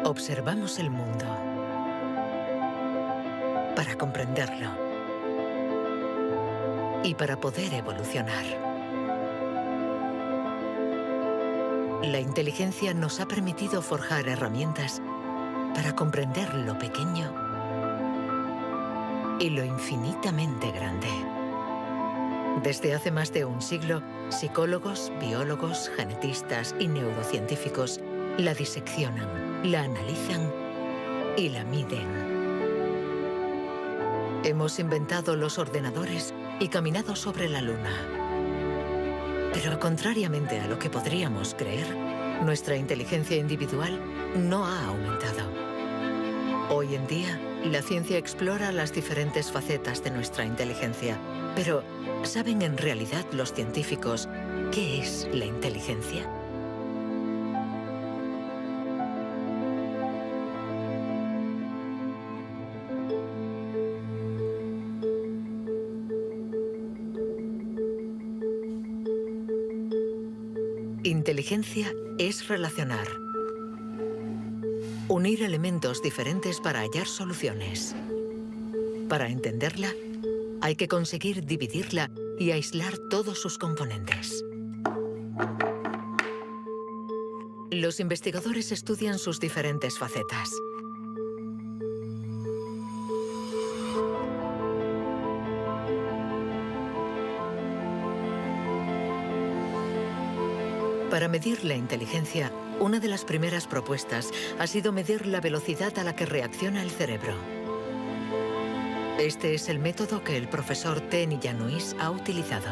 Observamos el mundo para comprenderlo y para poder evolucionar. La inteligencia nos ha permitido forjar herramientas para comprender lo pequeño y lo infinitamente grande. Desde hace más de un siglo, psicólogos, biólogos, genetistas y neurocientíficos la diseccionan, la analizan y la miden. Hemos inventado los ordenadores y caminado sobre la Luna. Pero contrariamente a lo que podríamos creer, nuestra inteligencia individual no ha aumentado. Hoy en día, la ciencia explora las diferentes facetas de nuestra inteligencia. Pero, ¿saben en realidad los científicos qué es la inteligencia? Inteligencia es relacionar, unir elementos diferentes para hallar soluciones. Para entenderla, hay que conseguir dividirla y aislar todos sus componentes. Los investigadores estudian sus diferentes facetas. Para medir la inteligencia, una de las primeras propuestas ha sido medir la velocidad a la que reacciona el cerebro. Este es el método que el profesor Tenny Yanois ha utilizado.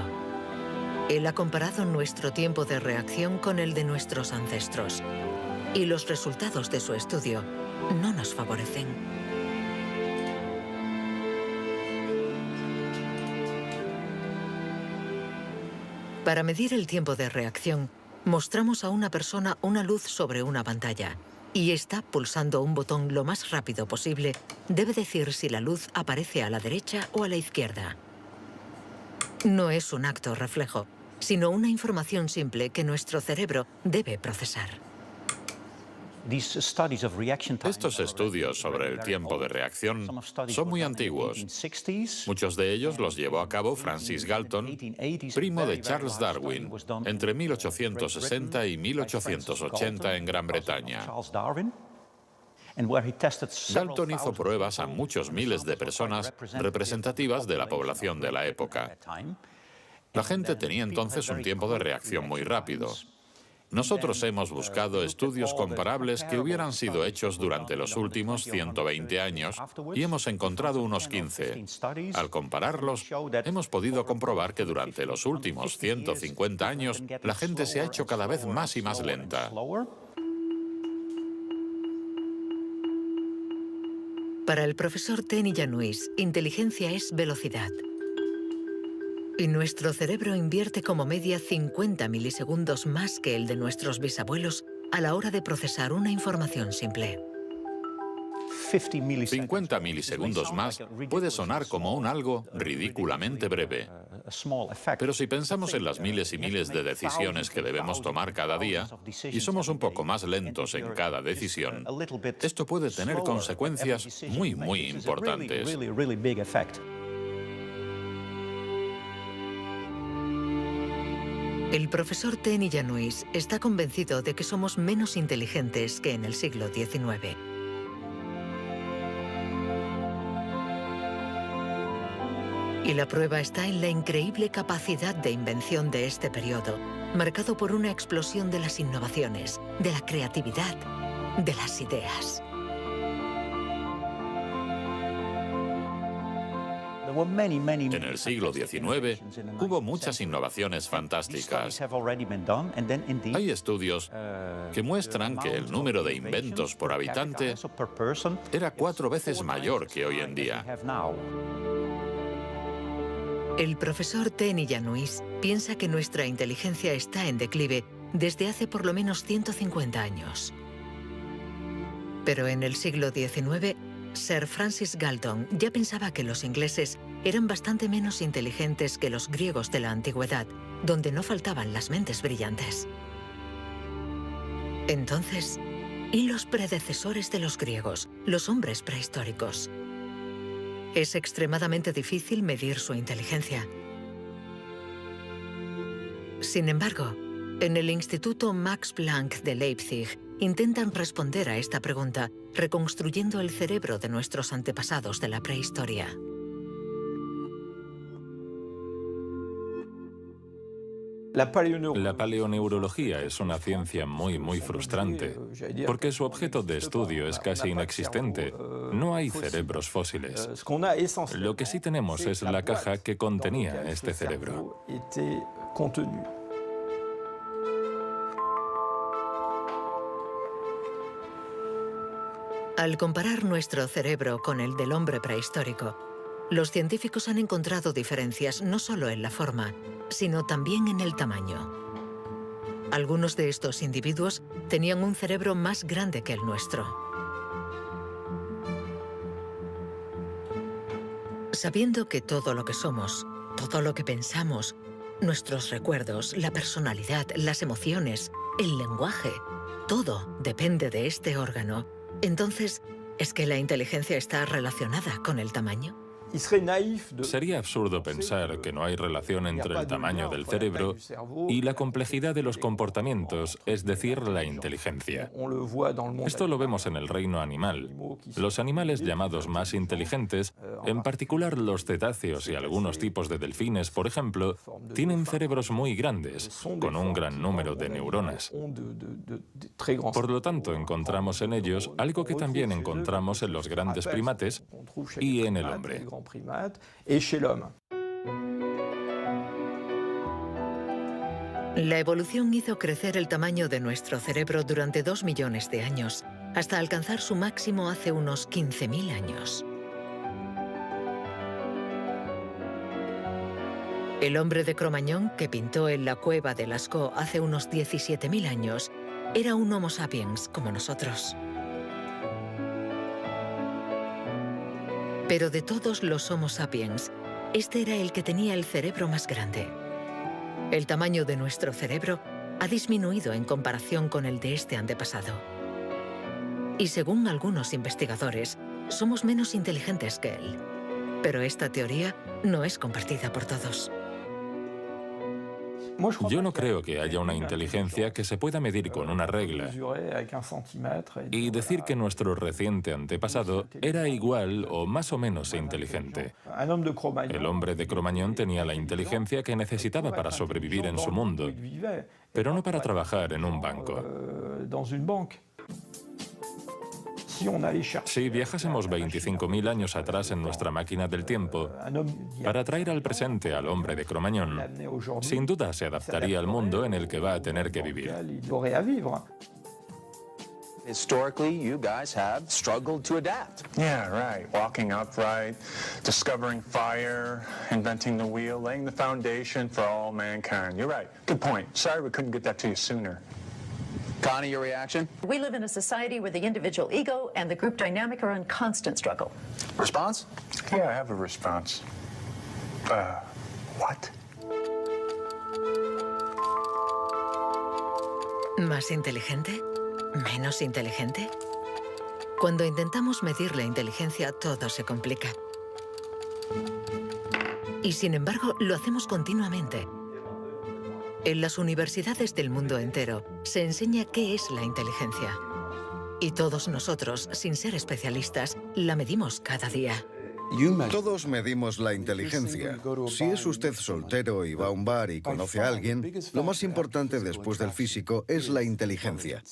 Él ha comparado nuestro tiempo de reacción con el de nuestros ancestros. Y los resultados de su estudio no nos favorecen. Para medir el tiempo de reacción, mostramos a una persona una luz sobre una pantalla y ésta, pulsando un botón lo más rápido posible, debe decir si la luz aparece a la derecha o a la izquierda. No es un acto reflejo, sino una información simple que nuestro cerebro debe procesar. Estos estudios sobre el tiempo de reacción son muy antiguos. Muchos de ellos los llevó a cabo Francis Galton, primo de Charles Darwin, entre 1860 y 1880 en Gran Bretaña. Galton hizo pruebas a muchos miles de personas representativas de la población de la época. La gente tenía entonces un tiempo de reacción muy rápido. Nosotros hemos buscado estudios comparables que hubieran sido hechos durante los últimos 120 años y hemos encontrado unos 15. Al compararlos, hemos podido comprobar que durante los últimos 150 años la gente se ha hecho cada vez más y más lenta. Para el profesor Tenny Yanois, inteligencia es velocidad. Y nuestro cerebro invierte como media 50 milisegundos más que el de nuestros bisabuelos a la hora de procesar una información simple. 50 milisegundos más puede sonar como un algo ridículamente breve. Pero si pensamos en las miles y miles de decisiones que debemos tomar cada día, y somos un poco más lentos en cada decisión, esto puede tener consecuencias muy, muy importantes. El profesor Tenny Yanois está convencido de que somos menos inteligentes que en el siglo XIX. Y la prueba está en la increíble capacidad de invención de este periodo, marcado por una explosión de las innovaciones, de la creatividad, de las ideas. En el siglo XIX hubo muchas innovaciones fantásticas. Hay estudios que muestran que el número de inventos por habitante era 4 veces mayor que hoy en día. El profesor Tenny Yanois piensa que nuestra inteligencia está en declive desde hace por lo menos 150 años. Pero en el siglo XIX, Sir Francis Galton ya pensaba que los ingleses eran bastante menos inteligentes que los griegos de la antigüedad, donde no faltaban las mentes brillantes. Entonces, y los predecesores de los griegos, los hombres prehistóricos. Es extremadamente difícil medir su inteligencia. Sin embargo, en el Instituto Max Planck de Leipzig intentan responder a esta pregunta reconstruyendo el cerebro de nuestros antepasados de la prehistoria. La paleoneurología es una ciencia muy frustrante, porque su objeto de estudio es casi inexistente. No hay cerebros fósiles. Lo que sí tenemos es la caja que contenía este cerebro. Al comparar nuestro cerebro con el del hombre prehistórico, los científicos han encontrado diferencias no solo en la forma, sino también en el tamaño. Algunos de estos individuos tenían un cerebro más grande que el nuestro. Sabiendo que todo lo que somos, todo lo que pensamos, nuestros recuerdos, la personalidad, las emociones, el lenguaje, todo depende de este órgano, entonces, ¿es que la inteligencia está relacionada con el tamaño? Sería absurdo pensar que no hay relación entre el tamaño del cerebro y la complejidad de los comportamientos, es decir, la inteligencia. Esto lo vemos en el reino animal. Los animales llamados más inteligentes, en particular los cetáceos y algunos tipos de delfines, por ejemplo, tienen cerebros muy grandes, con un gran número de neuronas. Por lo tanto, encontramos en ellos algo que también encontramos en los grandes primates y en el hombre. La evolución hizo crecer el tamaño de nuestro cerebro durante 2 millones de años, hasta alcanzar su máximo hace unos 15.000 años. El hombre de Cro-Magnon, que pintó en la cueva de Lascaux hace unos 17.000 años, era un Homo sapiens como nosotros. Pero de todos los Homo sapiens, este era el que tenía el cerebro más grande. El tamaño de nuestro cerebro ha disminuido en comparación con el de este antepasado. Y según algunos investigadores, somos menos inteligentes que él. Pero esta teoría no es compartida por todos. Yo no creo que haya una inteligencia que se pueda medir con una regla y decir que nuestro reciente antepasado era igual o más o menos inteligente. El hombre de Cro-Magnon tenía la inteligencia que necesitaba para sobrevivir en su mundo, pero no para trabajar en un banco. Si viajásemos 25.000 años atrás en nuestra máquina del tiempo, para traer al presente al hombre de Cro-Magnon, sin duda se adaptaría al mundo en el que va a tener que vivir. Historically, you guys have struggled to adapt. Yeah, right. Walking upright, discovering fire, inventing the wheel, laying the foundation for all mankind. You're right. Good point. Sorry we couldn't get that to you sooner. Connie, your reaction? We live in a society where the individual ego and the group dynamic are in constant struggle. Response? Yeah, I have a response. What? ¿Más inteligente? ¿Menos inteligente? Cuando intentamos medir la inteligencia, todo se complica. Y sin embargo, lo hacemos continuamente. En las universidades del mundo entero se enseña qué es la inteligencia. Y todos nosotros, sin ser especialistas, la medimos cada día. Todos medimos la inteligencia. Si es usted soltero y va a un bar y conoce a alguien, lo más importante después del físico es la inteligencia.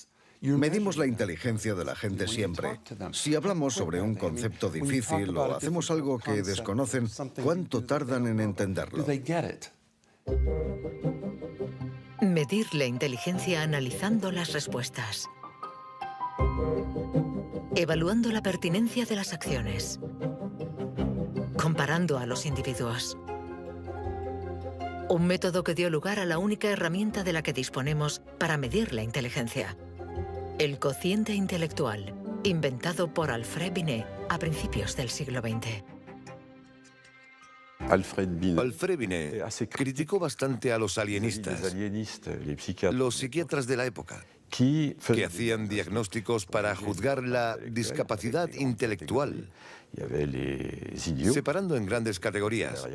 Medimos la inteligencia de la gente siempre. Si hablamos sobre un concepto difícil o hacemos algo que desconocen, ¿cuánto tardan en entenderlo? Medir la inteligencia analizando las respuestas. Evaluando la pertinencia de las acciones. Comparando a los individuos. Un método que dio lugar a la única herramienta de la que disponemos para medir la inteligencia. El cociente intelectual, inventado por Alfred Binet a principios del siglo XX. Alfred Binet criticó bastante a los alienistas, los psiquiatras de la época. que hacían diagnósticos para juzgar la discapacidad intelectual, separando en grandes categorías: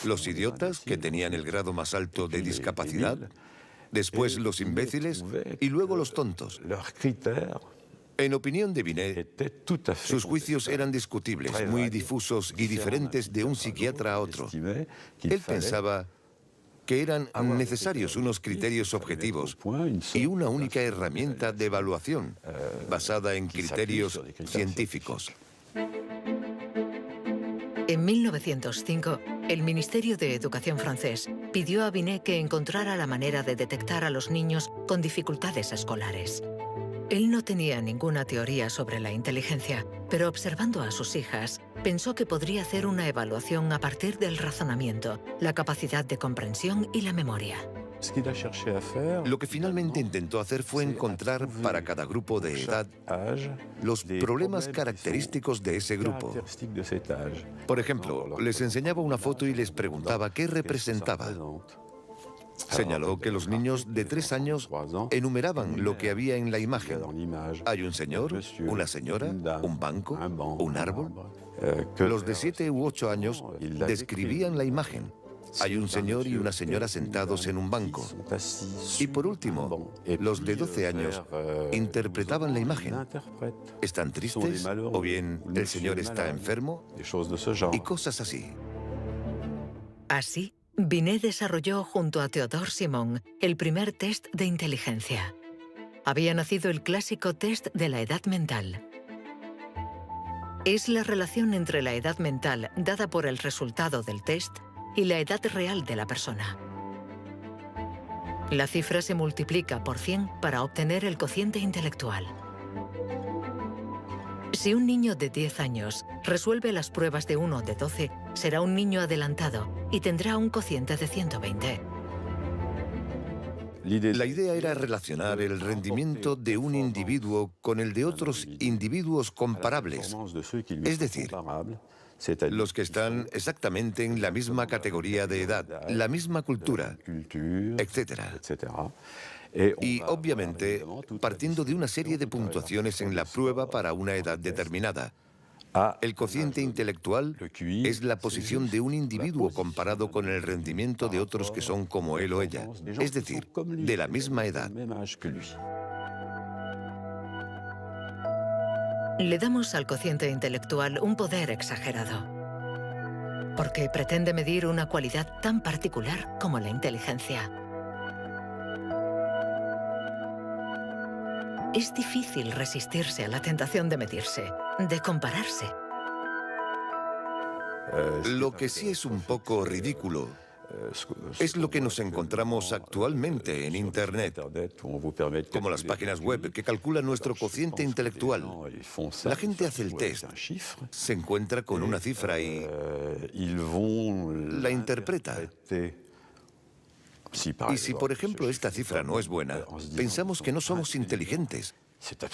los idiotas, que tenían el grado más alto de discapacidad, después los imbéciles y luego los tontos. En opinión de Binet, sus juicios eran discutibles, muy difusos y diferentes de un psiquiatra a otro. Él pensaba que eran necesarios unos criterios objetivos y una única herramienta de evaluación basada en criterios científicos. En 1905, el Ministerio de Educación francés pidió a Binet que encontrara la manera de detectar a los niños con dificultades escolares. Él no tenía ninguna teoría sobre la inteligencia, pero observando a sus hijas, pensó que podría hacer una evaluación a partir del razonamiento, la capacidad de comprensión y la memoria. Lo que finalmente intentó hacer fue encontrar para cada grupo de edad los problemas característicos de ese grupo. Por ejemplo, les enseñaba una foto y les preguntaba qué representaba. Señaló que los niños de 3 años enumeraban lo que había en la imagen. Hay un señor, una señora, un banco, un árbol. Los de 7 u 8 años describían la imagen. Hay un señor y una señora sentados en un banco. Y por último, los de 12 años interpretaban la imagen. ¿Están tristes? ¿O bien el señor está enfermo? Y cosas así. Así, Binet desarrolló junto a Théodore Simon el primer test de inteligencia. Había nacido el clásico test de la edad mental. Es la relación entre la edad mental dada por el resultado del test y la edad real de la persona. La cifra se multiplica por 100 para obtener el cociente intelectual. Si un niño de 10 años resuelve las pruebas de uno de 12, será un niño adelantado y tendrá un cociente de 120. La idea era relacionar el rendimiento de un individuo con el de otros individuos comparables, es decir, los que están exactamente en la misma categoría de edad, la misma cultura, etc. Y, obviamente, partiendo de una serie de puntuaciones en la prueba para una edad determinada. El cociente intelectual es la posición de un individuo comparado con el rendimiento de otros que son como él o ella, es decir, de la misma edad. Le damos al cociente intelectual un poder exagerado, porque pretende medir una cualidad tan particular como la inteligencia. Es difícil resistirse a la tentación de medirse, de compararse. Lo que sí es un poco ridículo es lo que nos encontramos actualmente en Internet, como las páginas web que calculan nuestro cociente intelectual. La gente hace el test, se encuentra con una cifra y la interpreta. Y si, por ejemplo, esta cifra no es buena, pensamos que no somos inteligentes.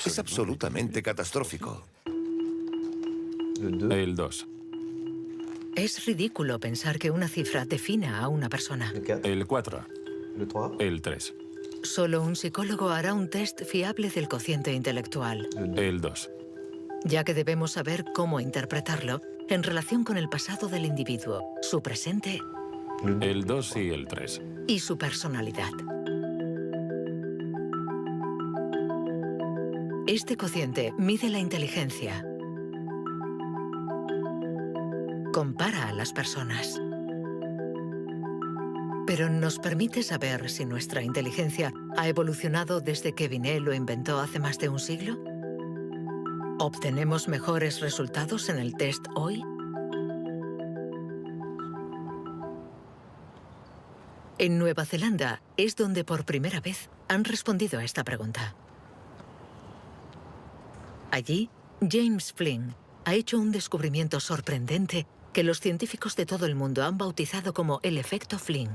Es absolutamente catastrófico. El 2. Es ridículo pensar que una cifra defina a una persona. El 4. El 3. Solo un psicólogo hará un test fiable del cociente intelectual. El 2. Ya que debemos saber cómo interpretarlo en relación con el pasado del individuo, su presente El 2 y el 3. y su personalidad. Este cociente mide la inteligencia. Compara a las personas. Pero ¿nos permite saber si nuestra inteligencia ha evolucionado desde que Binet lo inventó hace más de un siglo? ¿Obtenemos mejores resultados en el test hoy? En Nueva Zelanda es donde por primera vez han respondido a esta pregunta. Allí, James Flynn ha hecho un descubrimiento sorprendente que los científicos de todo el mundo han bautizado como el efecto Flynn.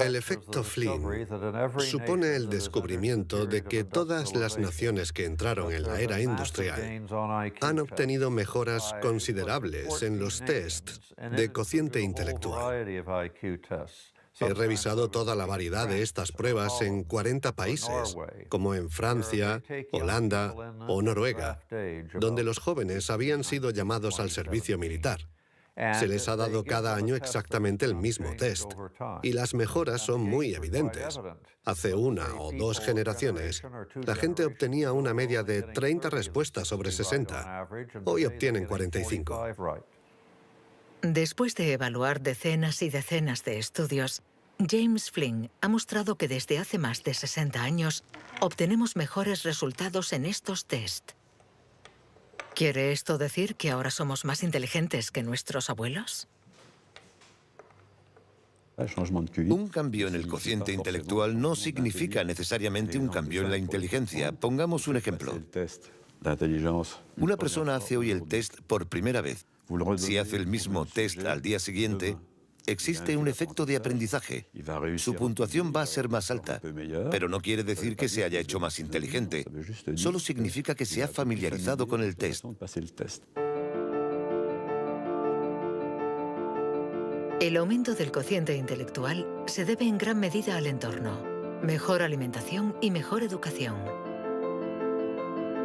El efecto Flynn supone el descubrimiento de que todas las naciones que entraron en la era industrial han obtenido mejoras considerables en los tests de cociente intelectual. He revisado toda la variedad de estas pruebas en 40 países, como en Francia, Holanda o Noruega, donde los jóvenes habían sido llamados al servicio militar. Se les ha dado cada año exactamente el mismo test, y las mejoras son muy evidentes. Hace 1 o 2 generaciones, la gente obtenía una media de 30 respuestas sobre 60. Hoy obtienen 45. Después de evaluar decenas y decenas de estudios, James Flynn ha mostrado que desde hace más de 60 años obtenemos mejores resultados en estos test. ¿Quiere esto decir que ahora somos más inteligentes que nuestros abuelos? Un cambio en el cociente intelectual no significa necesariamente un cambio en la inteligencia. Pongamos un ejemplo. Una persona hace hoy el test por primera vez. Si hace el mismo test al día siguiente, existe un efecto de aprendizaje. Su puntuación va a ser más alta, pero no quiere decir que se haya hecho más inteligente. Solo significa que se ha familiarizado con el test. El aumento del cociente intelectual se debe en gran medida al entorno, mejor alimentación y mejor educación.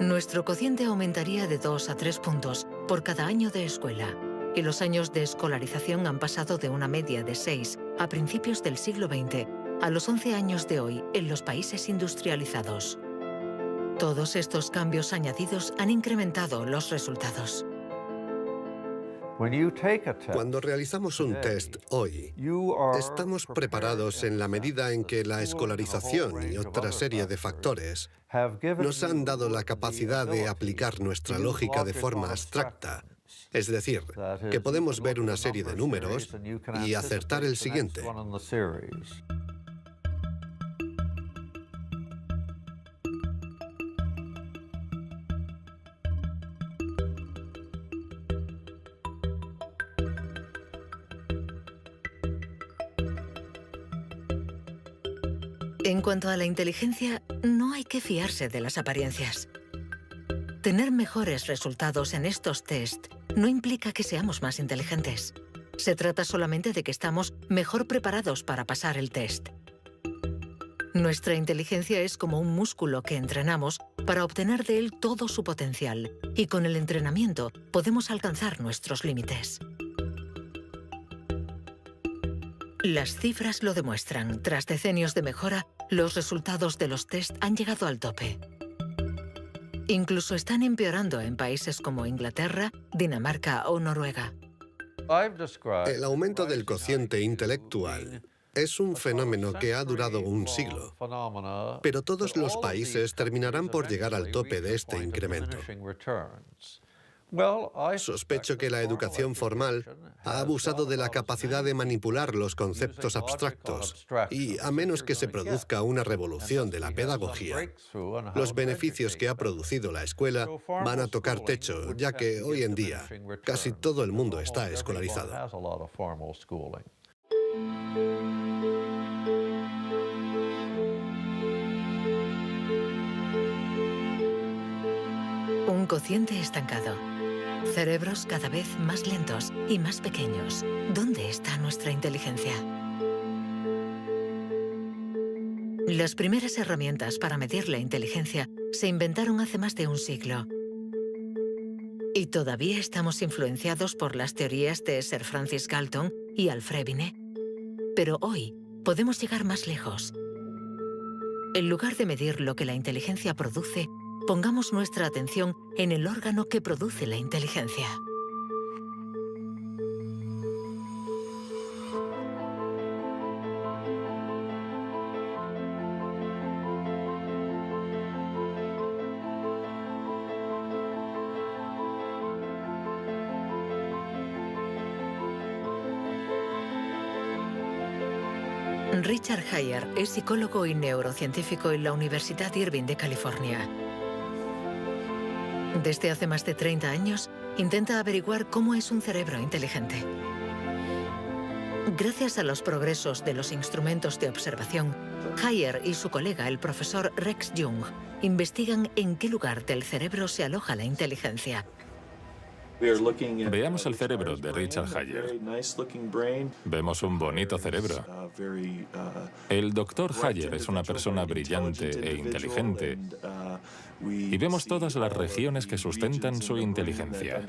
Nuestro cociente aumentaría de 2 a 3 puntos por cada año de escuela, y los años de escolarización han pasado de una media de 6 a principios del siglo XX a los 11 años de hoy en los países industrializados. Todos estos cambios añadidos han incrementado los resultados. Cuando realizamos un test hoy, estamos preparados en la medida en que la escolarización y otra serie de factores nos han dado la capacidad de aplicar nuestra lógica de forma abstracta. Es decir, que podemos ver una serie de números y acertar el siguiente. En cuanto a la inteligencia, no hay que fiarse de las apariencias. Tener mejores resultados en estos test no implica que seamos más inteligentes. Se trata solamente de que estamos mejor preparados para pasar el test. Nuestra inteligencia es como un músculo que entrenamos para obtener de él todo su potencial, y con el entrenamiento podemos alcanzar nuestros límites. Las cifras lo demuestran. Tras decenios de mejora, los resultados de los test han llegado al tope. Incluso están empeorando en países como Inglaterra, Dinamarca o Noruega. El aumento del cociente intelectual es un fenómeno que ha durado un siglo, pero todos los países terminarán por llegar al tope de este incremento. Sospecho que la educación formal ha abusado de la capacidad de manipular los conceptos abstractos y, a menos que se produzca una revolución de la pedagogía, los beneficios que ha producido la escuela van a tocar techo, ya que hoy en día casi todo el mundo está escolarizado. Un cociente estancado. Cerebros cada vez más lentos y más pequeños. ¿Dónde está nuestra inteligencia? Las primeras herramientas para medir la inteligencia se inventaron hace más de un siglo. Y todavía estamos influenciados por las teorías de Sir Francis Galton y Alfred Binet. Pero hoy podemos llegar más lejos. En lugar de medir lo que la inteligencia produce, pongamos nuestra atención en el órgano que produce la inteligencia. Richard Heyer es psicólogo y neurocientífico en la Universidad Irvine de California. Desde hace más de 30 años, intenta averiguar cómo es un cerebro inteligente. Gracias a los progresos de los instrumentos de observación, Heyer y su colega, el profesor Rex Jung, investigan en qué lugar del cerebro se aloja la inteligencia. Veamos el cerebro de Richard Hayer. Vemos un bonito cerebro. El doctor Hayer es una persona brillante e inteligente y vemos todas las regiones que sustentan su inteligencia.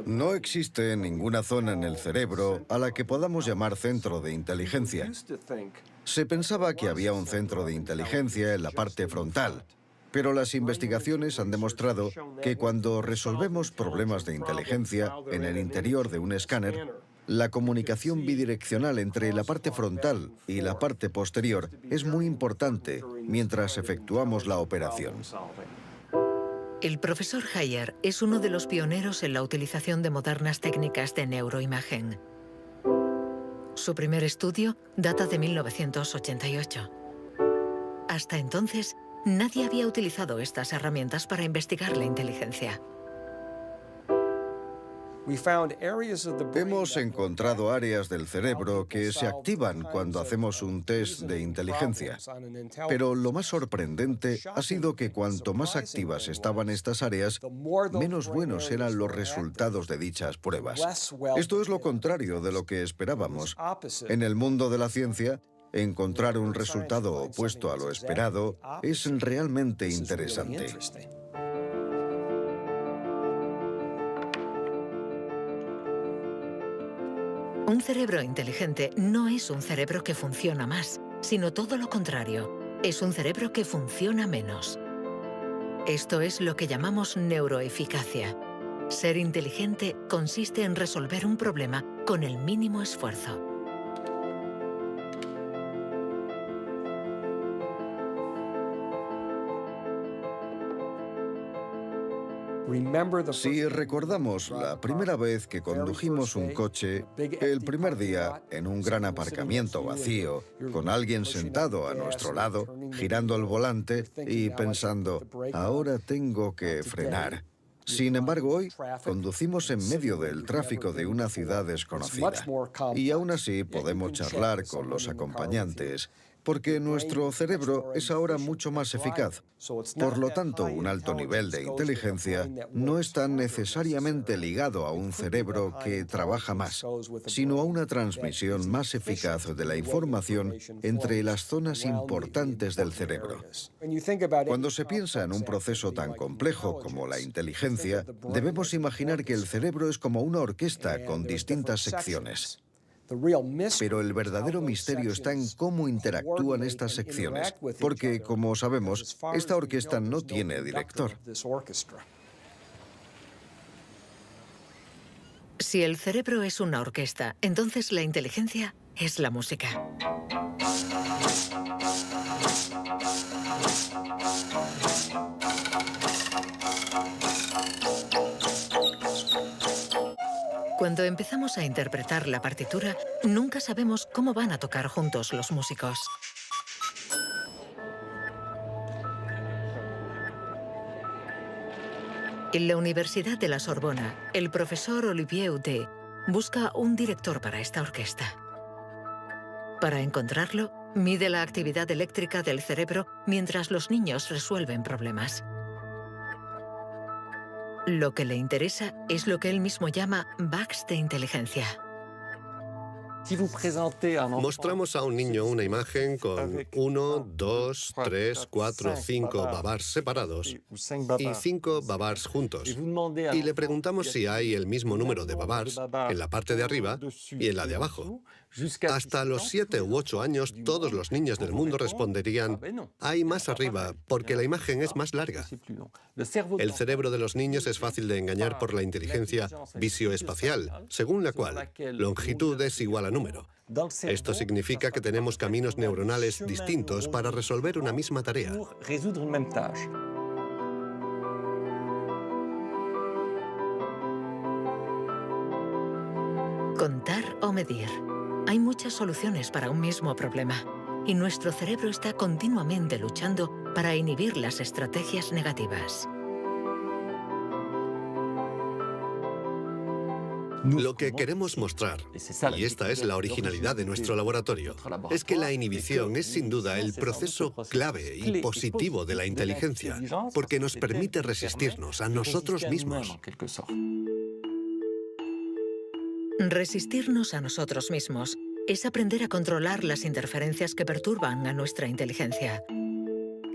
No existe ninguna zona en el cerebro a la que podamos llamar centro de inteligencia. Se pensaba que había un centro de inteligencia en la parte frontal, pero las investigaciones han demostrado que cuando resolvemos problemas de inteligencia en el interior de un escáner, la comunicación bidireccional entre la parte frontal y la parte posterior es muy importante mientras efectuamos la operación. El profesor Hayer es uno de los pioneros en la utilización de modernas técnicas de neuroimagen. Su primer estudio data de 1988. Hasta entonces, nadie había utilizado estas herramientas para investigar la inteligencia. Hemos encontrado áreas del cerebro que se activan cuando hacemos un test de inteligencia. Pero lo más sorprendente ha sido que cuanto más activas estaban estas áreas, menos buenos eran los resultados de dichas pruebas. Esto es lo contrario de lo que esperábamos. En el mundo de la ciencia, encontrar un resultado opuesto a lo esperado es realmente interesante. Un cerebro inteligente no es un cerebro que funciona más, sino todo lo contrario. Es un cerebro que funciona menos. Esto es lo que llamamos neuroeficacia. Ser inteligente consiste en resolver un problema con el mínimo esfuerzo. Si recordamos la primera vez que condujimos un coche, el primer día en un gran aparcamiento vacío, con alguien sentado a nuestro lado, girando el volante y pensando, ahora tengo que frenar. Sin embargo, hoy conducimos en medio del tráfico de una ciudad desconocida y aún así podemos charlar con los acompañantes, porque nuestro cerebro es ahora mucho más eficaz. Por lo tanto, un alto nivel de inteligencia no está necesariamente ligado a un cerebro que trabaja más, sino a una transmisión más eficaz de la información entre las zonas importantes del cerebro. Cuando se piensa en un proceso tan complejo como la inteligencia, debemos imaginar que el cerebro es como una orquesta con distintas secciones. Pero el verdadero misterio está en cómo interactúan estas secciones, porque, como sabemos, esta orquesta no tiene director. Si el cerebro es una orquesta, entonces la inteligencia es la música. Cuando empezamos a interpretar la partitura, nunca sabemos cómo van a tocar juntos los músicos. En la Universidad de la Sorbona, el profesor Olivier Houdet busca un director para esta orquesta. Para encontrarlo, mide la actividad eléctrica del cerebro mientras los niños resuelven problemas. Lo que le interesa es lo que él mismo llama bugs de inteligencia. Mostramos a un niño una imagen con 1, 2, 3, 4, 5 babars separados y 5 babars juntos. Y le preguntamos si hay el mismo número de babars en la parte de arriba y en la de abajo. Hasta los 7 u 8 años, todos los niños del mundo responderían, hay más arriba, porque la imagen es más larga. El cerebro de los niños es fácil de engañar por la inteligencia visioespacial, según la cual longitud es igual a número. Esto significa que tenemos caminos neuronales distintos para resolver una misma tarea. Contar o medir. Hay muchas soluciones para un mismo problema, y nuestro cerebro está continuamente luchando para inhibir las estrategias negativas. Lo que queremos mostrar, y esta es la originalidad de nuestro laboratorio, es que la inhibición es sin duda el proceso clave y positivo de la inteligencia, porque nos permite resistirnos a nosotros mismos. Resistirnos a nosotros mismos es aprender a controlar las interferencias que perturban a nuestra inteligencia.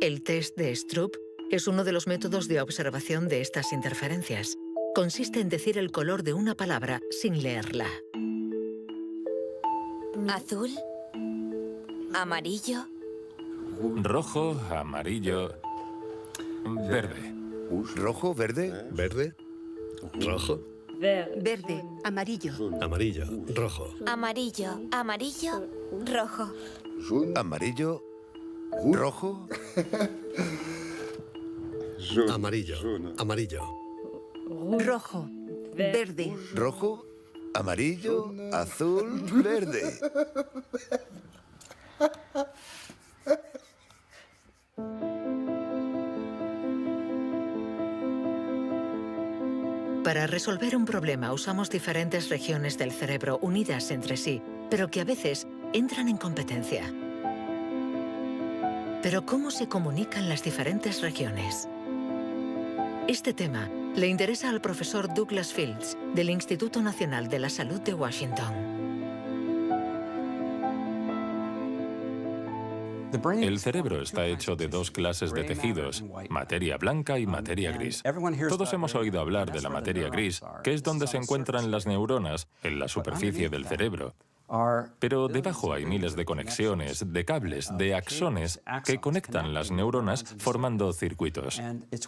El test de Stroop es uno de los métodos de observación de estas interferencias. Consiste en decir el color de una palabra sin leerla. Azul, amarillo, rojo, amarillo, verde. ¿Rojo, verde? ¿Verde? ¿Rojo? verde, amarillo, Amarillo, rojo. amarillo, amarillo, rojo. ¿Amarillo? ¿Rojo? Amarillo, amarillo. Rojo, verde, ¿Rojo? ¿Amarillo? ¿Azul? ¿Verde? Para resolver un problema usamos diferentes regiones del cerebro unidas entre sí, pero que a veces entran en competencia. Pero ¿cómo se comunican las diferentes regiones? Este tema le interesa al profesor Douglas Fields, del Instituto Nacional de la Salud de Washington. El cerebro está hecho de dos clases de tejidos, materia blanca y materia gris. Todos hemos oído hablar de la materia gris, que es donde se encuentran las neuronas, en la superficie del cerebro. Pero debajo hay miles de conexiones, de cables, de axones que conectan las neuronas formando circuitos.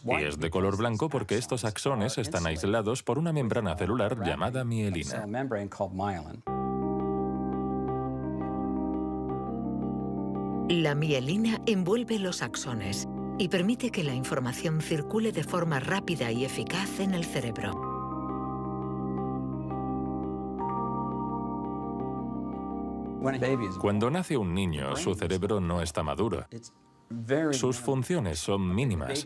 Y es de color blanco porque estos axones están aislados por una membrana celular llamada mielina. La mielina envuelve los axones y permite que la información circule de forma rápida y eficaz en el cerebro. Cuando nace un niño, su cerebro no está maduro. Sus funciones son mínimas.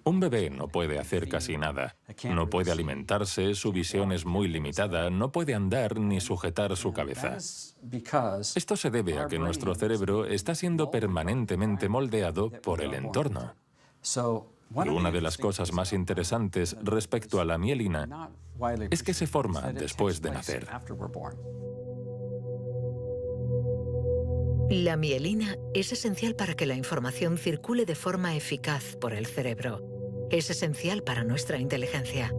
Un bebé no puede hacer casi nada. No puede alimentarse, su visión es muy limitada, no puede andar ni sujetar su cabeza. Esto se debe a que nuestro cerebro está siendo permanentemente moldeado por el entorno. Y una de las cosas más interesantes respecto a la mielina es que se forma después de nacer. La mielina es esencial para que la información circule de forma eficaz por el cerebro. Es esencial para nuestra inteligencia.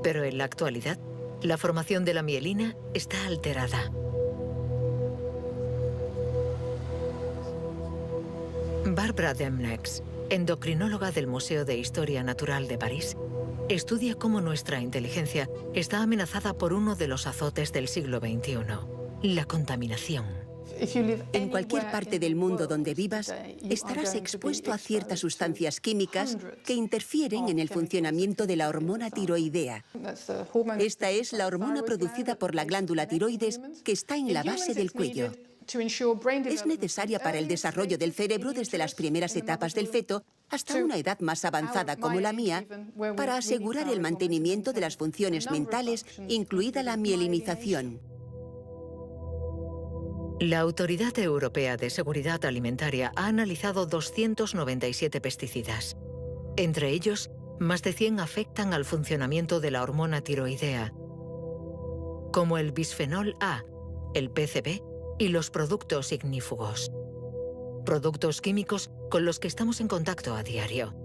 Pero en la actualidad, la formación de la mielina está alterada. Barbara Demnex, endocrinóloga del Museo de Historia Natural de París, estudia cómo nuestra inteligencia está amenazada por uno de los azotes del siglo XXI. La contaminación. En cualquier parte del mundo donde vivas, estarás expuesto a ciertas sustancias químicas que interfieren en el funcionamiento de la hormona tiroidea. Esta es la hormona producida por la glándula tiroides que está en la base del cuello. Es necesaria para el desarrollo del cerebro desde las primeras etapas del feto hasta una edad más avanzada como la mía, para asegurar el mantenimiento de las funciones mentales, incluida la mielinización. La Autoridad Europea de Seguridad Alimentaria ha analizado 297 pesticidas. Entre ellos, más de 100 afectan al funcionamiento de la hormona tiroidea, como el bisfenol A, el PCB y los productos ignífugos. Productos químicos con los que estamos en contacto a diario.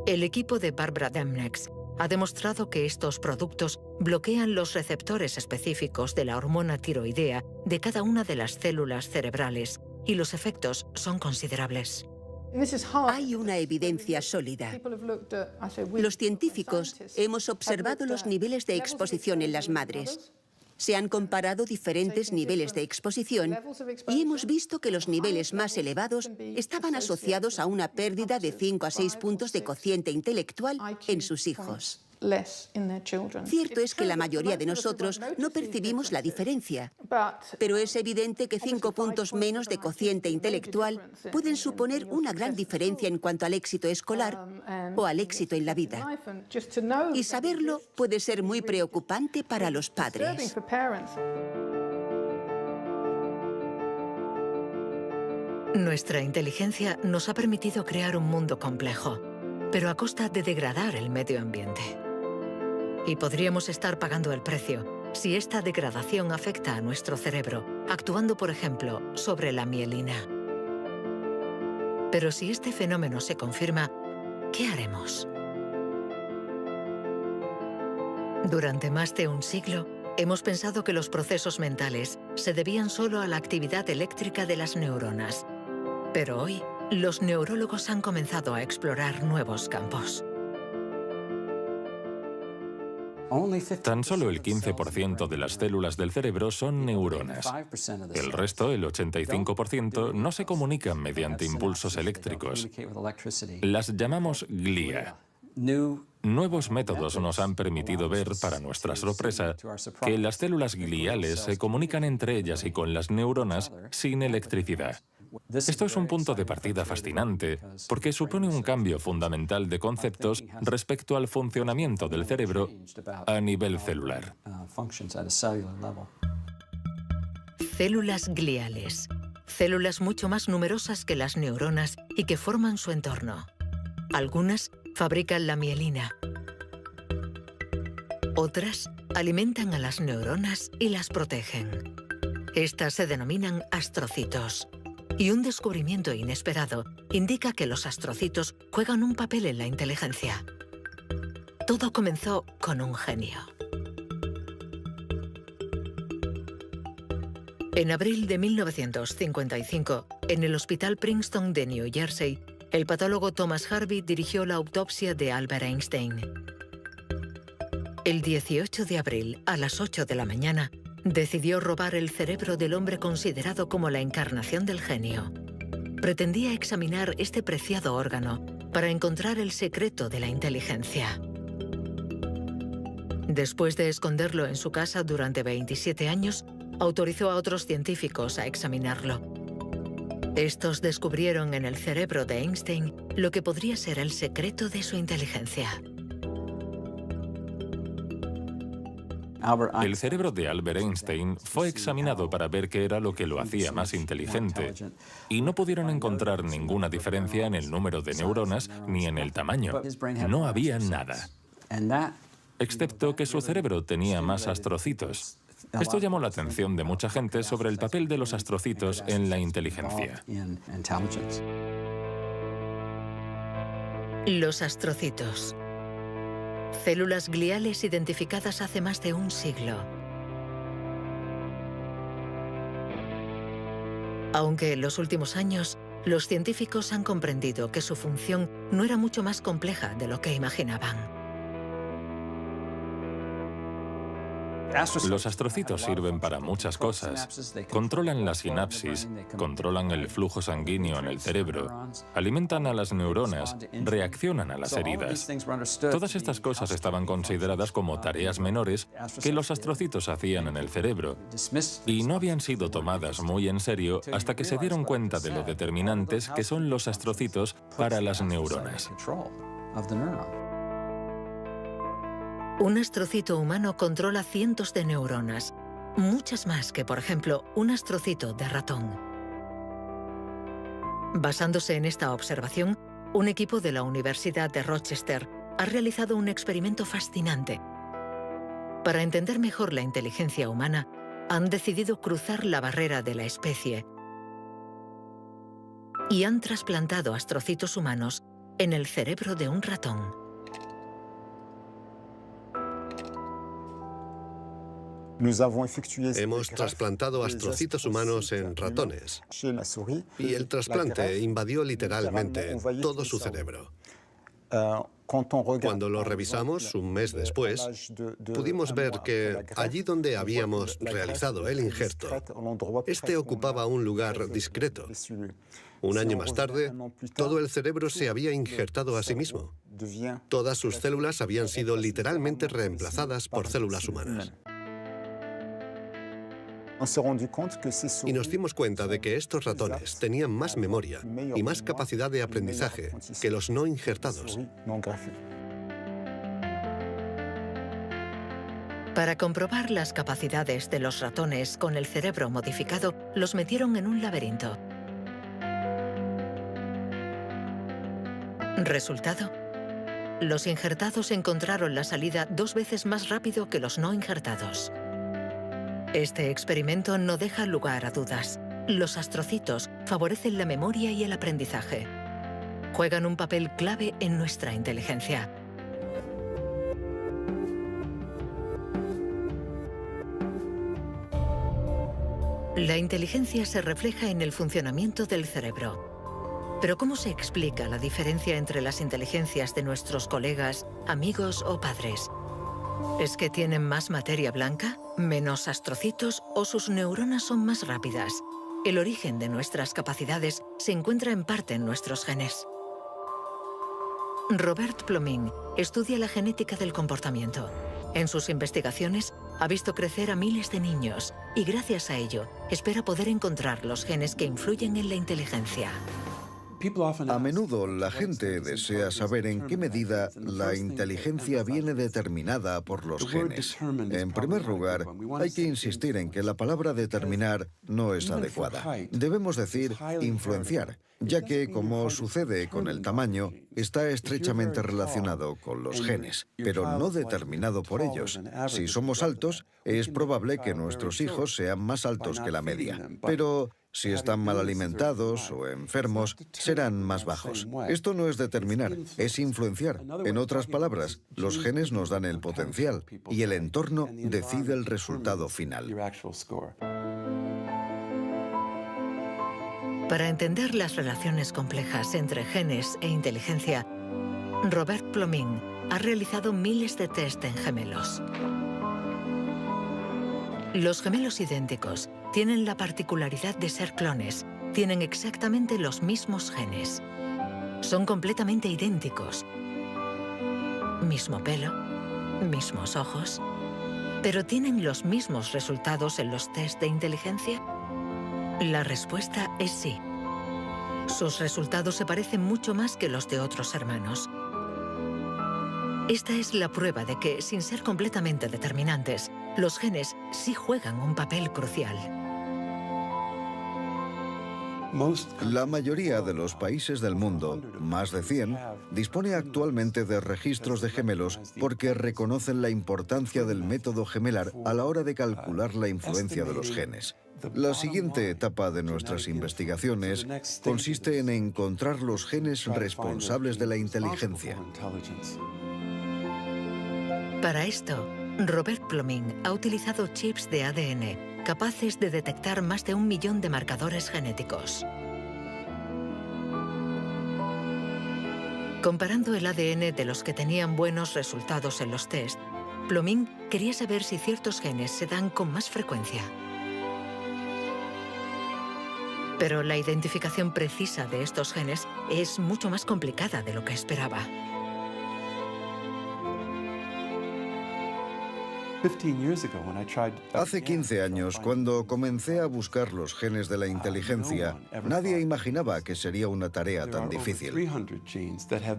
El equipo de Barbara Demnex ha demostrado que estos productos bloquean los receptores específicos de la hormona tiroidea de cada una de las células cerebrales y los efectos son considerables. Hay una evidencia sólida. Los científicos hemos observado los niveles de exposición en las madres. Se han comparado diferentes niveles de exposición y hemos visto que los niveles más elevados estaban asociados a una pérdida de 5 a 6 puntos de cociente intelectual en sus hijos. Cierto es que la mayoría de nosotros no percibimos la diferencia, pero es evidente que 5 puntos menos de cociente intelectual pueden suponer una gran diferencia en cuanto al éxito escolar o al éxito en la vida. Y saberlo puede ser muy preocupante para los padres. Nuestra inteligencia nos ha permitido crear un mundo complejo, pero a costa de degradar el medio ambiente. Y podríamos estar pagando el precio si esta degradación afecta a nuestro cerebro, actuando, por ejemplo, sobre la mielina. Pero si este fenómeno se confirma, ¿qué haremos? Durante más de un siglo, hemos pensado que los procesos mentales se debían solo a la actividad eléctrica de las neuronas. Pero hoy, los neurólogos han comenzado a explorar nuevos campos. Tan solo el 15% de las células del cerebro son neuronas. El resto, el 85%, no se comunican mediante impulsos eléctricos. Las llamamos glía. Nuevos métodos nos han permitido ver, para nuestra sorpresa, que las células gliales se comunican entre ellas y con las neuronas sin electricidad. Esto es un punto de partida fascinante, porque supone un cambio fundamental de conceptos respecto al funcionamiento del cerebro a nivel celular. Células gliales. Células mucho más numerosas que las neuronas y que forman su entorno. Algunas fabrican la mielina. Otras alimentan a las neuronas y las protegen. Estas se denominan astrocitos. Y un descubrimiento inesperado indica que los astrocitos juegan un papel en la inteligencia. Todo comenzó con un genio. En abril de 1955, en el Hospital Princeton de New Jersey, el patólogo Thomas Harvey dirigió la autopsia de Albert Einstein. El 18 de abril, a las 8 de la mañana, decidió robar el cerebro del hombre considerado como la encarnación del genio. Pretendía examinar este preciado órgano para encontrar el secreto de la inteligencia. Después de esconderlo en su casa durante 27 años, autorizó a otros científicos a examinarlo. Estos descubrieron en el cerebro de Einstein lo que podría ser el secreto de su inteligencia. El cerebro de Albert Einstein fue examinado para ver qué era lo que lo hacía más inteligente, y no pudieron encontrar ninguna diferencia en el número de neuronas ni en el tamaño. No había nada, excepto que su cerebro tenía más astrocitos. Esto llamó la atención de mucha gente sobre el papel de los astrocitos en la inteligencia. Los astrocitos. Células gliales identificadas hace más de un siglo. Aunque en los últimos años, los científicos han comprendido que su función no era mucho más compleja de lo que imaginaban. Los astrocitos sirven para muchas cosas. Controlan la sinapsis, controlan el flujo sanguíneo en el cerebro, alimentan a las neuronas, reaccionan a las heridas. Todas estas cosas estaban consideradas como tareas menores que los astrocitos hacían en el cerebro, y no habían sido tomadas muy en serio hasta que se dieron cuenta de lo determinantes que son los astrocitos para las neuronas. Un astrocito humano controla cientos de neuronas, muchas más que, por ejemplo, un astrocito de ratón. Basándose en esta observación, un equipo de la Universidad de Rochester ha realizado un experimento fascinante. Para entender mejor la inteligencia humana, han decidido cruzar la barrera de la especie y han trasplantado astrocitos humanos en el cerebro de un ratón. Hemos trasplantado astrocitos humanos en ratones y el trasplante invadió literalmente todo su cerebro. Cuando lo revisamos un mes después, pudimos ver que allí donde habíamos realizado el injerto, este ocupaba un lugar discreto. Un año más tarde, todo el cerebro se había injertado a sí mismo. Todas sus células habían sido literalmente reemplazadas por células humanas. Y nos dimos cuenta de que estos ratones tenían más memoria y más capacidad de aprendizaje que los no injertados. Para comprobar las capacidades de los ratones con el cerebro modificado, los metieron en un laberinto. Resultado: los injertados encontraron la salida 2 veces más rápido que los no injertados. Este experimento no deja lugar a dudas. Los astrocitos favorecen la memoria y el aprendizaje. Juegan un papel clave en nuestra inteligencia. La inteligencia se refleja en el funcionamiento del cerebro. Pero ¿cómo se explica la diferencia entre las inteligencias de nuestros colegas, amigos o padres? ¿Es que tienen más materia blanca, menos astrocitos o sus neuronas son más rápidas? El origen de nuestras capacidades se encuentra en parte en nuestros genes. Robert Plomin estudia la genética del comportamiento. En sus investigaciones ha visto crecer a miles de niños y gracias a ello espera poder encontrar los genes que influyen en la inteligencia. A menudo la gente desea saber en qué medida la inteligencia viene determinada por los genes. En primer lugar, hay que insistir en que la palabra determinar no es adecuada. Debemos decir influenciar, ya que, como sucede con el tamaño, está estrechamente relacionado con los genes, pero no determinado por ellos. Si somos altos, es probable que nuestros hijos sean más altos que la media, pero si están mal alimentados o enfermos, serán más bajos. Esto no es determinar, es influenciar. En otras palabras, los genes nos dan el potencial y el entorno decide el resultado final. Para entender las relaciones complejas entre genes e inteligencia, Robert Plomin ha realizado miles de test en gemelos. Los gemelos idénticos tienen la particularidad de ser clones, tienen exactamente los mismos genes. Son completamente idénticos. Mismo pelo, mismos ojos. ¿Pero tienen los mismos resultados en los test de inteligencia? La respuesta es sí. Sus resultados se parecen mucho más que los de otros hermanos. Esta es la prueba de que, sin ser completamente determinantes, los genes sí juegan un papel crucial. La mayoría de los países del mundo, más de 100, dispone actualmente de registros de gemelos porque reconocen la importancia del método gemelar a la hora de calcular la influencia de los genes. La siguiente etapa de nuestras investigaciones consiste en encontrar los genes responsables de la inteligencia. Para esto, Robert Plomin ha utilizado chips de ADN capaces de detectar más de 1 millón de marcadores genéticos. Comparando el ADN de los que tenían buenos resultados en los test, Plomin quería saber si ciertos genes se dan con más frecuencia. Pero la identificación precisa de estos genes es mucho más complicada de lo que esperaba. Hace 15 años, cuando comencé a buscar los genes de la inteligencia, nadie imaginaba que sería una tarea tan difícil.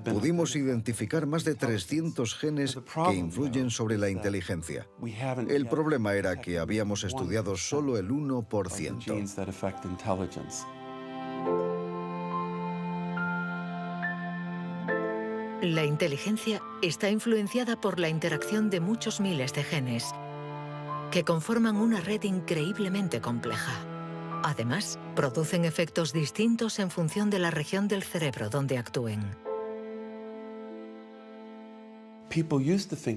Pudimos identificar más de 300 genes que influyen sobre la inteligencia. El problema era que habíamos estudiado solo el 1%. La inteligencia está influenciada por la interacción de muchos miles de genes que conforman una red increíblemente compleja. Además, producen efectos distintos en función de la región del cerebro donde actúen.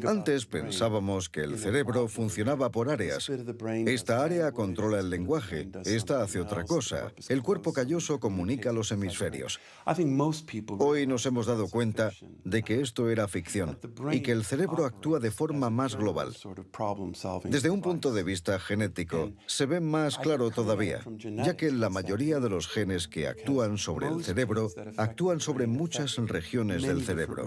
Antes pensábamos que el cerebro funcionaba por áreas. Esta área controla el lenguaje, esta hace otra cosa. El cuerpo calloso comunica los hemisferios. Hoy nos hemos dado cuenta de que esto era ficción y que el cerebro actúa de forma más global. Desde un punto de vista genético, se ve más claro todavía, ya que la mayoría de los genes que actúan sobre el cerebro actúan sobre muchas regiones del cerebro.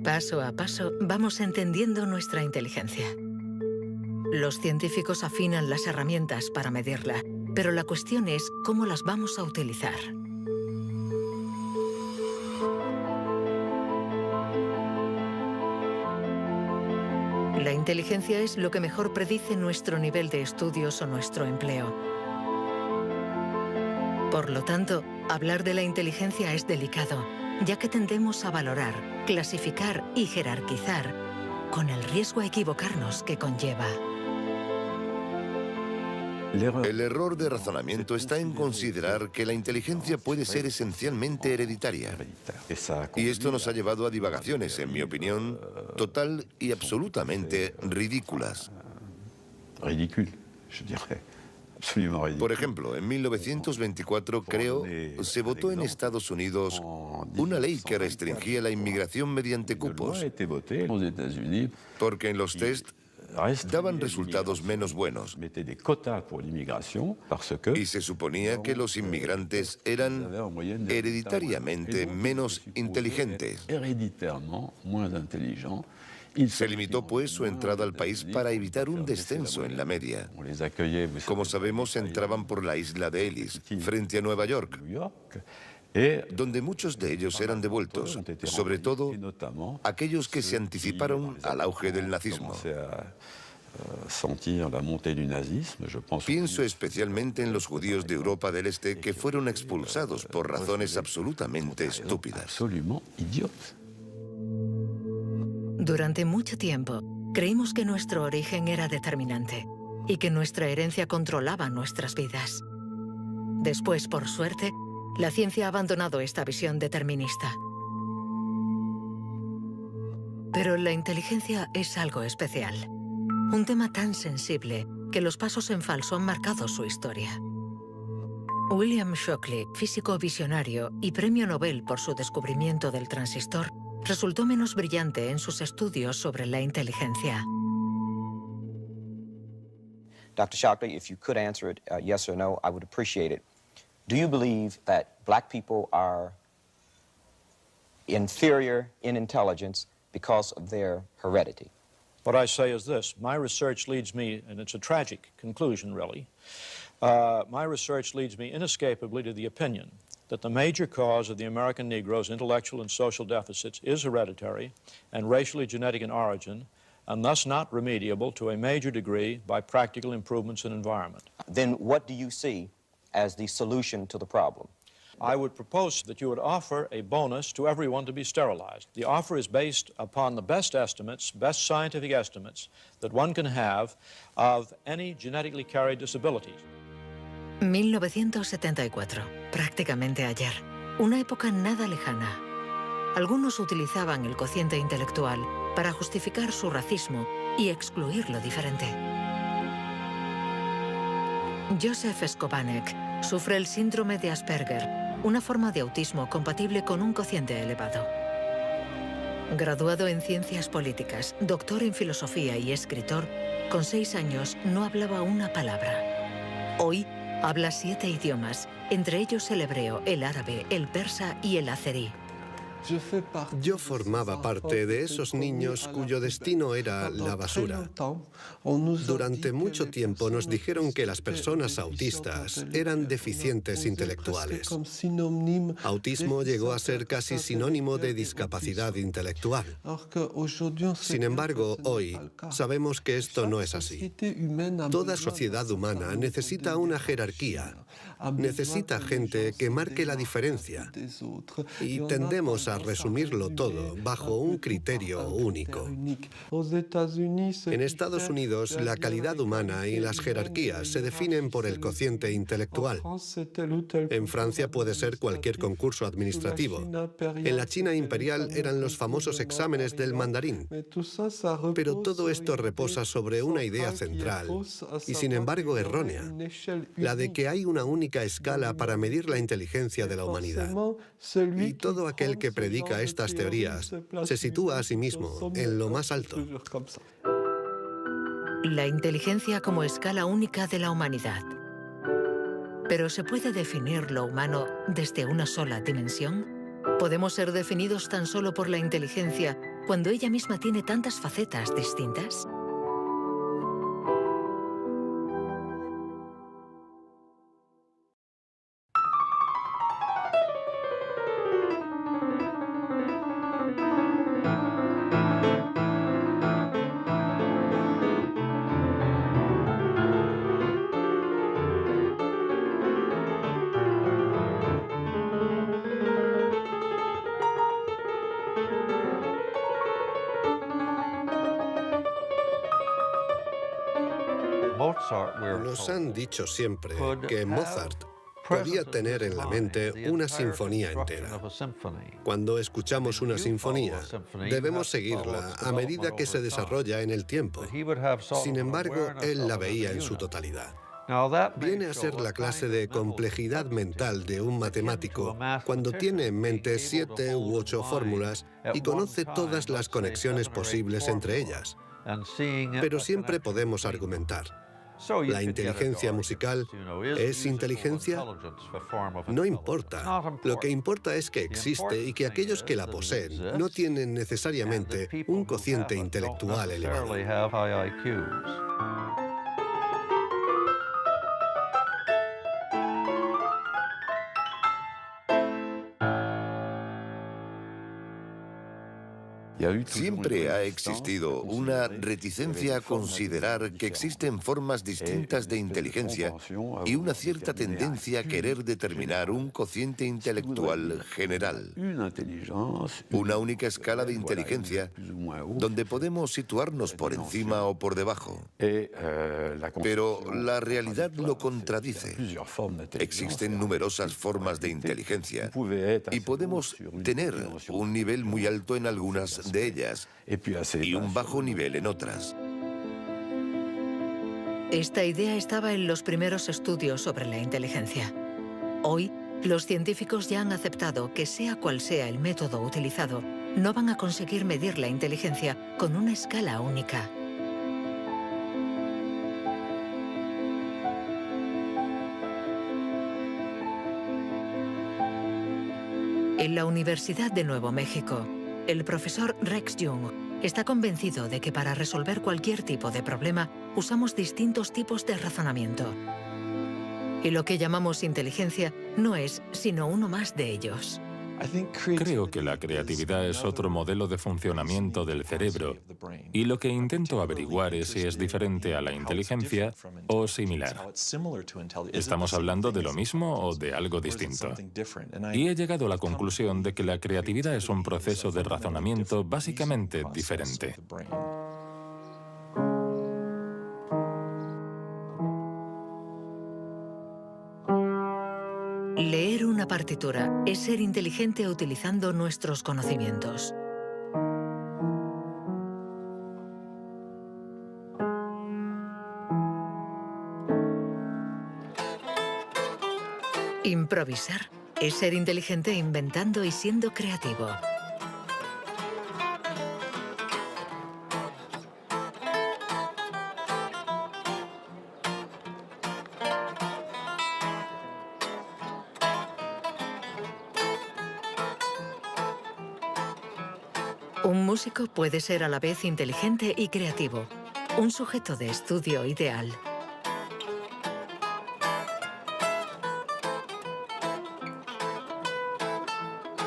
Paso a paso vamos entendiendo nuestra inteligencia. Los científicos afinan las herramientas para medirla, pero la cuestión es cómo las vamos a utilizar. La inteligencia es lo que mejor predice nuestro nivel de estudios o nuestro empleo. Por lo tanto, hablar de la inteligencia es delicado, ya que tendemos a valorar, clasificar y jerarquizar, con el riesgo a equivocarnos que conlleva. El error de razonamiento está en considerar que la inteligencia puede ser esencialmente hereditaria. Y esto nos ha llevado a divagaciones, en mi opinión, total y absolutamente ridículas. Por ejemplo, en 1924, creo, se votó en Estados Unidos una ley que restringía la inmigración mediante cupos, porque en los test daban resultados menos buenos. Y se suponía que los inmigrantes eran hereditariamente menos inteligentes. Se limitó, pues, su entrada al país para evitar un descenso en la media. Como sabemos, entraban por la isla de Ellis, frente a Nueva York, donde muchos de ellos eran devueltos, sobre todo aquellos que se anticiparon al auge del nazismo. Pienso especialmente en los judíos de Europa del Este que fueron expulsados por razones absolutamente estúpidas. Durante mucho tiempo, creímos que nuestro origen era determinante y que nuestra herencia controlaba nuestras vidas. Después, por suerte, la ciencia ha abandonado esta visión determinista. Pero la inteligencia es algo especial. Un tema tan sensible que los pasos en falso han marcado su historia. William Shockley, físico visionario y premio Nobel por su descubrimiento del transistor, resultó menos brillante en sus estudios sobre la inteligencia. Dr. Shockley, if you could answer it yes or no, I would appreciate it. Do you believe that black people are inferior in intelligence because of their heredity? What I say is this. My research leads me, and it's a tragic conclusion, really, my research leads me inescapably to the opinion that the major cause of the American Negro's intellectual and social deficits is hereditary and racially genetic in origin, and thus not remediable to a major degree by practical improvements in environment. Then what do you see as the solution to the problem? I would propose that you would offer a bonus to everyone to be sterilized. The offer is based upon the best estimates, best scientific estimates that one can have of any genetically carried disabilities. 1974, prácticamente ayer. Una época nada lejana. Algunos utilizaban el cociente intelectual para justificar su racismo y excluir lo diferente. Joseph Skobanek sufre el síndrome de Asperger, una forma de autismo compatible con un cociente elevado. Graduado en ciencias políticas, doctor en filosofía y escritor, con 6 años no hablaba una palabra. Hoy habla 7 idiomas, entre ellos el hebreo, el árabe, el persa y el azerí. Yo formaba parte de esos niños cuyo destino era la basura. Durante mucho tiempo nos dijeron que las personas autistas eran deficientes intelectuales. Autismo llegó a ser casi sinónimo de discapacidad intelectual. Sin embargo, hoy sabemos que esto no es así. Toda sociedad humana necesita una jerarquía, necesita gente que marque la diferencia. Y tendemos a resumirlo todo bajo un criterio único. En Estados Unidos, la calidad humana y las jerarquías se definen por el cociente intelectual. En Francia puede ser cualquier concurso administrativo. En la China imperial eran los famosos exámenes del mandarín. Pero todo esto reposa sobre una idea central, y sin embargo errónea, la de que hay una única escala para medir la inteligencia de la humanidad. Y todo aquel que predica estas teorías se sitúa a sí mismo en lo más alto. La inteligencia como escala única de la humanidad. ¿Pero se puede definir lo humano desde una sola dimensión? ¿Podemos ser definidos tan solo por la inteligencia cuando ella misma tiene tantas facetas distintas? Nos han dicho siempre que Mozart podía tener en la mente una sinfonía entera. Cuando escuchamos una sinfonía, debemos seguirla a medida que se desarrolla en el tiempo. Sin embargo, él la veía en su totalidad. Viene a ser la clase de complejidad mental de un matemático cuando tiene en mente 7 u 8 fórmulas y conoce todas las conexiones posibles entre ellas. Pero siempre podemos argumentar. ¿La inteligencia musical es inteligencia? No importa. Lo que importa es que existe y que aquellos que la poseen no tienen necesariamente un cociente intelectual elevado. Siempre ha existido una reticencia a considerar que existen formas distintas de inteligencia y una cierta tendencia a querer determinar un cociente intelectual general. Una única escala de inteligencia donde podemos situarnos por encima o por debajo. Pero la realidad lo contradice. Existen numerosas formas de inteligencia y podemos tener un nivel muy alto en algunas de ellas y un bajo nivel en otras. Esta idea estaba en los primeros estudios sobre la inteligencia. Hoy, los científicos ya han aceptado que sea cual sea el método utilizado, no van a conseguir medir la inteligencia con una escala única. En la Universidad de Nuevo México, el profesor Rex Jung está convencido de que para resolver cualquier tipo de problema usamos distintos tipos de razonamiento. Y lo que llamamos inteligencia no es sino uno más de ellos. Creo que la creatividad es otro modelo de funcionamiento del cerebro y lo que intento averiguar es si es diferente a la inteligencia o similar. ¿Estamos hablando de lo mismo o de algo distinto? Y he llegado a la conclusión de que la creatividad es un proceso de razonamiento básicamente diferente. Leer una partitura es ser inteligente utilizando nuestros conocimientos. Improvisar es ser inteligente inventando y siendo creativo. Un músico puede ser a la vez inteligente y creativo, un sujeto de estudio ideal.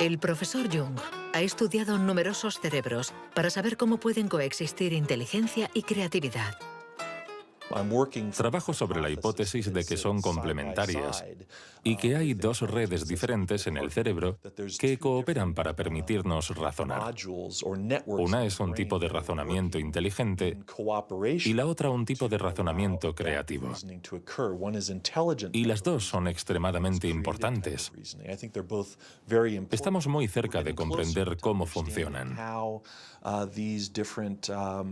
El profesor Jung ha estudiado numerosos cerebros para saber cómo pueden coexistir inteligencia y creatividad. Trabajo sobre la hipótesis de que son complementarias y que hay dos redes diferentes en el cerebro que cooperan para permitirnos razonar. Una es un tipo de razonamiento inteligente y la otra un tipo de razonamiento creativo. Y las dos son extremadamente importantes. Estamos muy cerca de comprender cómo funcionan.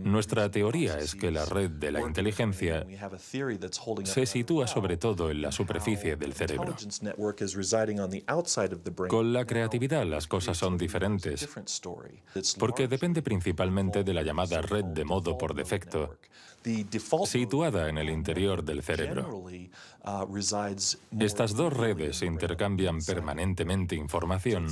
Nuestra teoría es que la red de la inteligencia se sitúa sobre todo en la superficie del cerebro. Con la creatividad las cosas son diferentes, porque depende principalmente de la llamada red de modo por defecto, situada en el interior del cerebro. Estas dos redes intercambian permanentemente información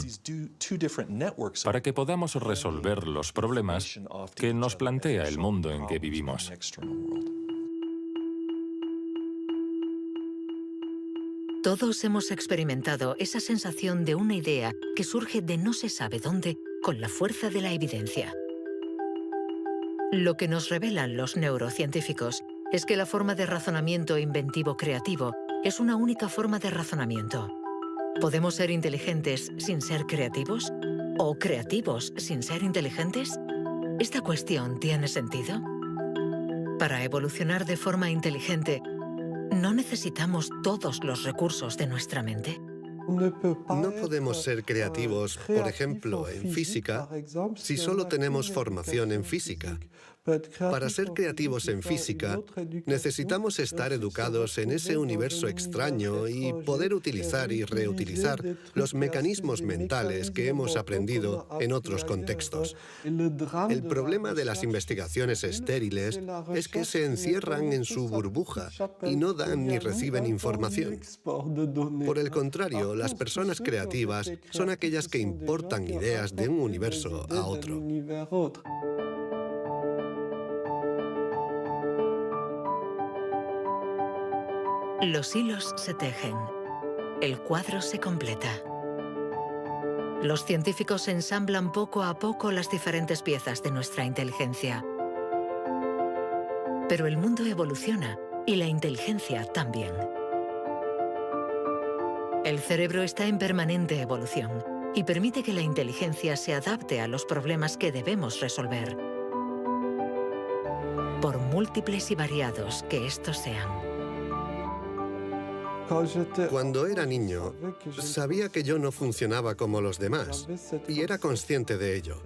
para que podamos resolver los problemas que nos plantea el mundo en que vivimos. Todos hemos experimentado esa sensación de una idea que surge de no se sabe dónde con la fuerza de la evidencia. Lo que nos revelan los neurocientíficos es que la forma de razonamiento inventivo creativo es una única forma de razonamiento. ¿Podemos ser inteligentes sin ser creativos? ¿O creativos sin ser inteligentes? ¿Esta cuestión tiene sentido? Para evolucionar de forma inteligente, ¿no necesitamos todos los recursos de nuestra mente? No podemos ser creativos, por ejemplo, en física, si solo tenemos formación en física. Para ser creativos en física, necesitamos estar educados en ese universo extraño y poder utilizar y reutilizar los mecanismos mentales que hemos aprendido en otros contextos. El problema de las investigaciones estériles es que se encierran en su burbuja y no dan ni reciben información. Por el contrario, las personas creativas son aquellas que importan ideas de un universo a otro. Los hilos se tejen. El cuadro se completa. Los científicos ensamblan poco a poco las diferentes piezas de nuestra inteligencia. Pero el mundo evoluciona y la inteligencia también. El cerebro está en permanente evolución y permite que la inteligencia se adapte a los problemas que debemos resolver, por múltiples y variados que estos sean. Cuando era niño, sabía que yo no funcionaba como los demás y era consciente de ello.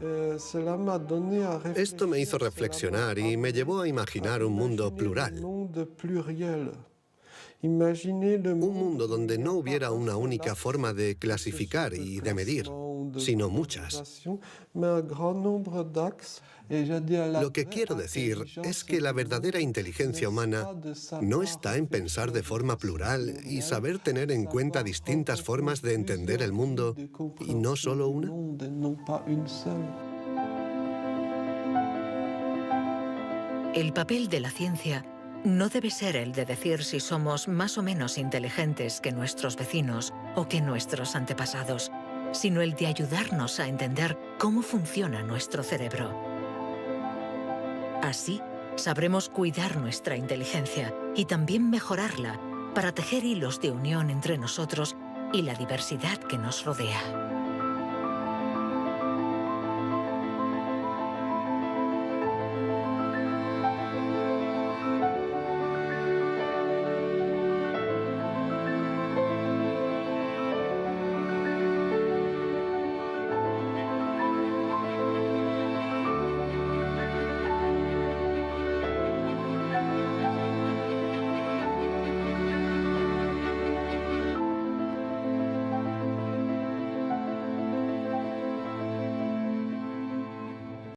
Esto me hizo reflexionar y me llevó a imaginar un mundo plural. Un mundo donde no hubiera una única forma de clasificar y de medir, sino muchas. Lo que quiero decir es que la verdadera inteligencia humana no está en pensar de forma plural y saber tener en cuenta distintas formas de entender el mundo y no solo una. El papel de la ciencia no debe ser el de decir si somos más o menos inteligentes que nuestros vecinos o que nuestros antepasados, sino el de ayudarnos a entender cómo funciona nuestro cerebro. Así, sabremos cuidar nuestra inteligencia y también mejorarla para tejer hilos de unión entre nosotros y la diversidad que nos rodea.